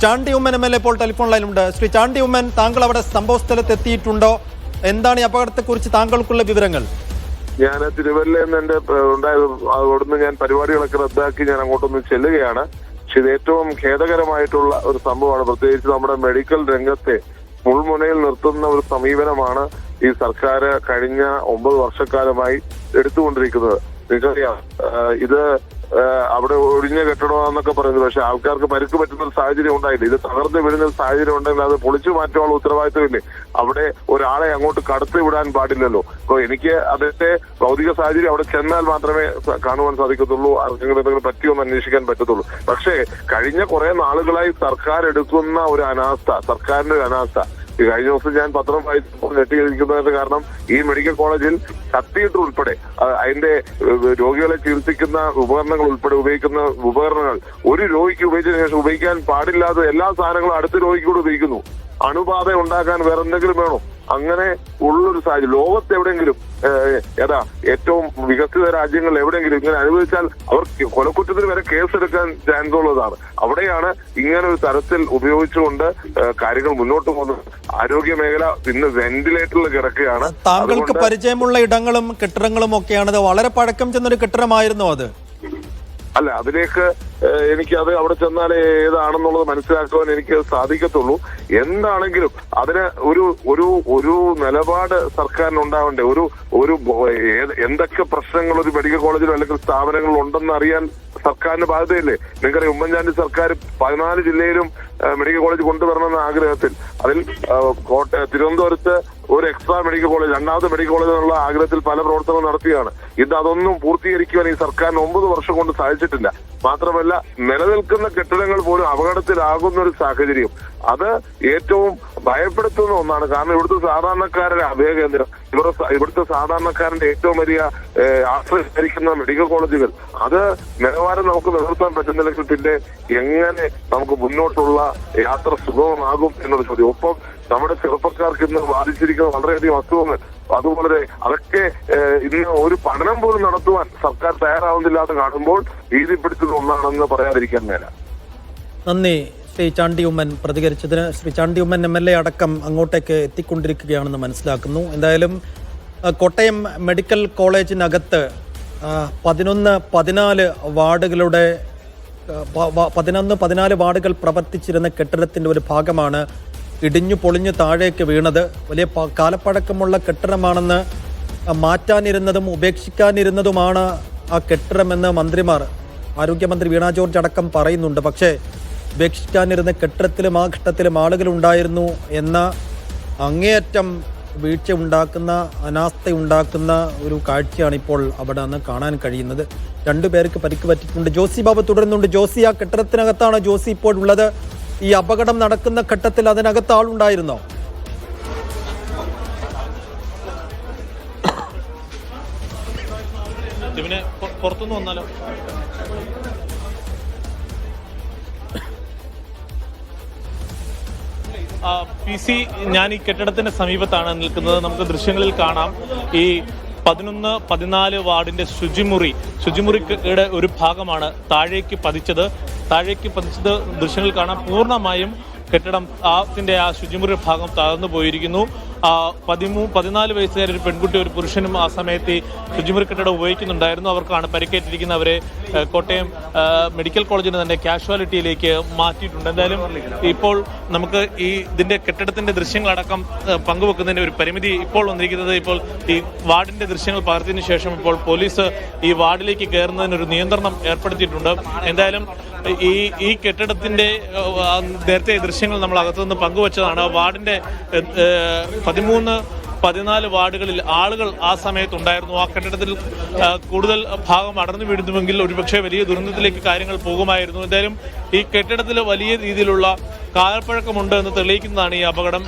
Chandy Oommen MLA ഇപ്പോൾ telephone ലൈനിലുണ്ട്. Shri Chandy Oommen, താങ്കൾ അവിടെ സംഭവ സ്ഥലത്ത് എത്തിയിട്ടുണ്ടോ? എന്താണ് ഈ അപകടത്തെക്കുറിച്ച് താങ്കൾക്കുള്ള വിവരങ്ങൾ? ഞാൻ തിരുവല്ലയിൽ നിന്ന് എന്റെ ഉണ്ടായത്, അവിടുന്ന് ഞാൻ പരിപാടികളൊക്കെ റദ്ദാക്കി ഞാൻ അങ്ങോട്ടൊന്ന് ചെല്ലുകയാണ്. പക്ഷെ ഇത് ഏറ്റവും ഖേദകരമായിട്ടുള്ള ഒരു സംഭവമാണ്. പ്രത്യേകിച്ച് നമ്മുടെ മെഡിക്കൽ രംഗത്തെ മുൾമുനയിൽ നിർത്തുന്ന ഒരു സമീപനമാണ് ഈ സർക്കാർ കഴിഞ്ഞ 9 വർഷക്കാലമായി എടുത്തുകൊണ്ടിരിക്കുന്നത്. നിങ്ങൾക്കറിയാം, ഇത് അവിടെ ഒഴിഞ്ഞ കെട്ടിടമാണെന്നൊക്കെ പറയുന്നത്, പക്ഷെ ആൾക്കാർക്ക് പരിക്ക് പറ്റുന്ന ഒരു സാഹചര്യം ഉണ്ടായില്ല. ഇത് തകർന്നു വീഴുന്ന ഒരു സാഹചര്യം ഉണ്ടെങ്കിൽ അത് പൊളിച്ചു മാറ്റാനുള്ള ഉത്തരവാദിത്തമില്ലേ? അവിടെ ഒരാളെ അങ്ങോട്ട് കടത്തി വിടാൻ പാടില്ലല്ലോ. അപ്പൊ എനിക്ക് അതിന്റെ ഭൗതിക സാഹചര്യം അവിടെ ചെന്നാൽ മാത്രമേ കാണുവാൻ സാധിക്കത്തുള്ളൂ, ആർക്കെങ്കിലും എന്തെങ്കിലും പറ്റിയോന്ന് അന്വേഷിക്കാൻ പറ്റത്തുള്ളൂ. പക്ഷേ കഴിഞ്ഞ കുറെ നാളുകളായി സർക്കാർ എടുക്കുന്ന ഒരു അനാസ്ഥ, സർക്കാരിന്റെ ഒരു അനാസ്ഥ. കഴിഞ്ഞ ദിവസം ഞാൻ പത്രം വായിച്ചപ്പോൾ ഞെട്ടിയിരിക്കുന്നതിന്റെ കാരണം, ഈ മെഡിക്കൽ കോളേജിൽ കത്തീഡ്രൽ ഉൾപ്പെടെ അതിന്റെ രോഗികളെ ചികിത്സിക്കുന്ന ഉപകരണങ്ങൾ ഉൾപ്പെടെ ഉപയോഗിക്കുന്ന ഉപകരണങ്ങൾ ഒരു രോഗിക്ക് ഉപയോഗിച്ചതിന് ശേഷം ഉപയോഗിക്കാൻ പാടില്ലാത്ത എല്ലാ സാധനങ്ങളും അടുത്ത രോഗിക്ക് കൂടെ ഉപയോഗിക്കുന്നു. അണുബാധ ഉണ്ടാക്കാൻ വേറെ എന്തെങ്കിലും വേണോ? അങ്ങനെ ഉള്ളൊരു സാഹചര്യം ലോകത്ത് എവിടെയെങ്കിലും, ഏറ്റവും വികസിത രാജ്യങ്ങൾ എവിടെയെങ്കിലും ഇങ്ങനെ അനുഭവിച്ചാൽ അവർ കൊലക്കുറ്റത്തിന് വരെ കേസെടുക്കാൻ ചാൻസ് ഉള്ളതാണ്. അവിടെയാണ് ഇങ്ങനെ ഒരു തരത്തിൽ ഉപയോഗിച്ചുകൊണ്ട് കാര്യങ്ങൾ മുന്നോട്ട് പോകുന്നത്. ആരോഗ്യ മേഖല ഇന്ന് വെന്റിലേറ്ററിൽ കിടക്കുകയാണ്. താങ്കൾക്ക് പരിചയമുള്ള ഇടങ്ങളും കെട്ടിടങ്ങളും ഒക്കെയാണ്. വളരെ പഴക്കം ചെന്നൊരു കെട്ടിടമായിരുന്നു അത്. അല്ല, അതിലേക്ക് എനിക്ക് അത് അവിടെ ചെന്നാലേ ഏതാണെന്നുള്ളത് മനസ്സിലാക്കുവാൻ എനിക്ക് സാധിക്കത്തുള്ളൂ. എന്താണെങ്കിലും അതിന് ഒരു നിലപാട് സർക്കാരിന് ഉണ്ടാവണ്ടേ? ഒരു എന്തൊക്കെ പ്രശ്നങ്ങൾ ഒരു മെഡിക്കൽ കോളേജിലോ അല്ലെങ്കിൽ സ്ഥാപനങ്ങളിലോ ഉണ്ടെന്ന് അറിയാൻ സർക്കാരിന് ബാധ്യതയില്ലേ? നിങ്ങൾക്കറിയാം, ഉമ്മൻചാണ്ടി സർക്കാർ 14 ജില്ലയിലും മെഡിക്കൽ കോളേജ് കൊണ്ടുവരണമെന്ന ആഗ്രഹത്തിൽ, അതിൽ തിരുവനന്തപുരത്ത് ഒരു എക്സ്ട്രാ മെഡിക്കൽ കോളേജ്, 2ാമത്തെ മെഡിക്കൽ കോളേജ് എന്നുള്ള ആഗ്രഹത്തിൽ പല പ്രവർത്തനവും നടത്തിയാണ്. ഇത് അതൊന്നും പൂർത്തീകരിക്കുവാൻ ഈ സർക്കാരിന് 9 വർഷം കൊണ്ട് സാധിച്ചിട്ടില്ല. മാത്രമല്ല, നിലനിൽക്കുന്ന കെട്ടിടങ്ങൾ പോലും അപകടത്തിലാകുന്ന ഒരു സാഹചര്യം, അത് ഏറ്റവും ഭയപ്പെടുത്തുന്ന ഒന്നാണ്. കാരണം ഇവിടുത്തെ സാധാരണക്കാരുടെ അഭയകേന്ദ്രം, ഇവിടുത്തെ സാധാരണക്കാരന്റെ ഏറ്റവും വലിയ ആശ്രയിക്കുന്ന മെഡിക്കൽ കോളേജുകൾ, അത് നിലവാരം നമുക്ക് നിലനിർത്താൻ പറ്റുന്നില്ലെങ്കിൽ പിന്നെ എങ്ങനെ നമുക്ക് മുന്നോട്ടുള്ള യാത്ര സുഗമമാകും എന്നൊരു ചോദ്യം. ഒപ്പം നമ്മുടെ ചെറുപ്പക്കാർക്ക് ഇന്ന് ബാധിച്ചിരിക്കുന്ന വളരെയധികം അസുഖങ്ങൾ, അതുപോലെ അതൊക്കെ ഇന്ന് ഒരു പഠനം പോലും നടത്തുവാൻ സർക്കാർ തയ്യാറാവുന്നില്ലാതെ കാണുമ്പോൾ ഭീതിപ്പെടുത്തുന്ന ഒന്നാണെന്ന് പറയാതിരിക്കാൻ മേല. നന്ദി ശ്രീ ചാണ്ടി ഉമ്മൻ പ്രതികരിച്ചതിന്. ശ്രീ ചാണ്ടി ഉമ്മൻ MLA അടക്കം അങ്ങോട്ടേക്ക് എത്തിക്കൊണ്ടിരിക്കുകയാണെന്ന് മനസ്സിലാക്കുന്നു. എന്തായാലും കോട്ടയം മെഡിക്കൽ കോളേജിനകത്ത് 11-14 വാർഡുകളുടെ 11-14 വാർഡുകൾ പ്രവർത്തിച്ചിരുന്ന കെട്ടിടത്തിന്റെ ഒരു ഭാഗമാണ് ഇടിഞ്ഞു പൊളിഞ്ഞു താഴേക്ക് വീണത്. വലിയ കാലപ്പഴക്കമുള്ള കെട്ടിടമാണെന്ന് മാറ്റാനിരുന്നതും ഉപേക്ഷിക്കാനിരുന്നതുമാണ് ആ കെട്ടിടമെന്ന് മന്ത്രിമാർ, ആരോഗ്യമന്ത്രി വീണ ജോർജ് അടക്കം പറയുന്നുണ്ട്. പക്ഷേ ഉപേക്ഷിക്കാനിരുന്ന കെട്ടിടത്തിലും ആ ഘട്ടത്തിലും ആളുകളുണ്ടായിരുന്നു എന്ന അങ്ങേയറ്റം വീഴ്ച ഉണ്ടാക്കുന്ന, അനാസ്ഥ ഉണ്ടാക്കുന്ന ഒരു കാഴ്ചയാണ് ഇപ്പോൾ അവിടെ നിന്ന് കാണാൻ കഴിയുന്നത്. 2 പേർക്ക് പരിക്ക് പറ്റിയിട്ടുണ്ട്. ജോസി ബാബു തുടരുന്നുണ്ട്. ജോസി, ആ കെട്ടിടത്തിനകത്താണ് ജോസി ഇപ്പോൾ ഉള്ളത്. ഈ അപകടം നടക്കുന്ന ഘട്ടത്തിൽ അതിനകത്ത് ആളുണ്ടായിരുന്നോ? പുറത്തുനിന്ന് വന്നാലോ? PC, ഞാൻ ഈ കെട്ടിടത്തിന്റെ സമീപത്താണ് നിൽക്കുന്നത്. നമുക്ക് ദൃശ്യങ്ങളിൽ കാണാം ഈ 11-14 വാർഡിന്റെ ശുചിമുറിയുടെ ഒരു ഭാഗമാണ് താഴേക്ക് പതിച്ചത്. ദൃശ്യങ്ങൾ കാണാം. പൂർണ്ണമായും കെട്ടിടം ആ ശുചിമുറി ഭാഗം തകർന്നു പോയിരിക്കുന്നു. 14 വയസ്സുകാരി ഒരു പെൺകുട്ടി, ഒരു പുരുഷനും ആ സമയത്ത് ഈ ശുചിമുറി കെട്ടിടം ഉപയോഗിക്കുന്നുണ്ടായിരുന്നു. അവർക്കാണ് പരിക്കേറ്റിരിക്കുന്നത്. അവരെ കോട്ടയം മെഡിക്കൽ കോളേജിന് തന്നെ കാഷ്വാലിറ്റിയിലേക്ക് മാറ്റിയിട്ടുണ്ട്. എന്തായാലും ഇപ്പോൾ നമുക്ക് ഇതിന്റെ കെട്ടിടത്തിന്റെ ദൃശ്യങ്ങളടക്കം പങ്കുവെക്കുന്നതിന്റെ ഒരു പരിമിതി ഇപ്പോൾ വന്നിരിക്കുന്നത്. ഇപ്പോൾ ഈ വാർഡിന്റെ ദൃശ്യങ്ങൾ പകർത്തിയതിനു ശേഷം ഇപ്പോൾ പോലീസ് ഈ വാർഡിലേക്ക് കയറുന്നതിനൊരു നിയന്ത്രണം ഏർപ്പെടുത്തിയിട്ടുണ്ട്. എന്തായാലും ഈ കെട്ടിടത്തിന്റെ നേരത്തെ ദൃശ്യങ്ങൾ നമ്മൾ അകത്തുനിന്ന് പങ്കുവച്ചതാണ്. വാർഡിന്റെ 13-14 വാർഡുകളിൽ ആളുകൾ ആ സമയത്തുണ്ടായിരുന്നു. ആ കെട്ടിടത്തിൽ കൂടുതൽ ഭാഗം അടർന്നു വീഴുന്നുവെങ്കിൽ ഒരുപക്ഷെ വലിയ ദുരന്തത്തിലേക്ക് കാര്യങ്ങൾ പോകുമായിരുന്നു. എന്തായാലും ഈ കെട്ടിടത്തിൽ വലിയ രീതിയിലുള്ള കാലപ്പഴക്കമുണ്ട് എന്ന് തെളിയിക്കുന്നതാണ് ഈ അപകടം.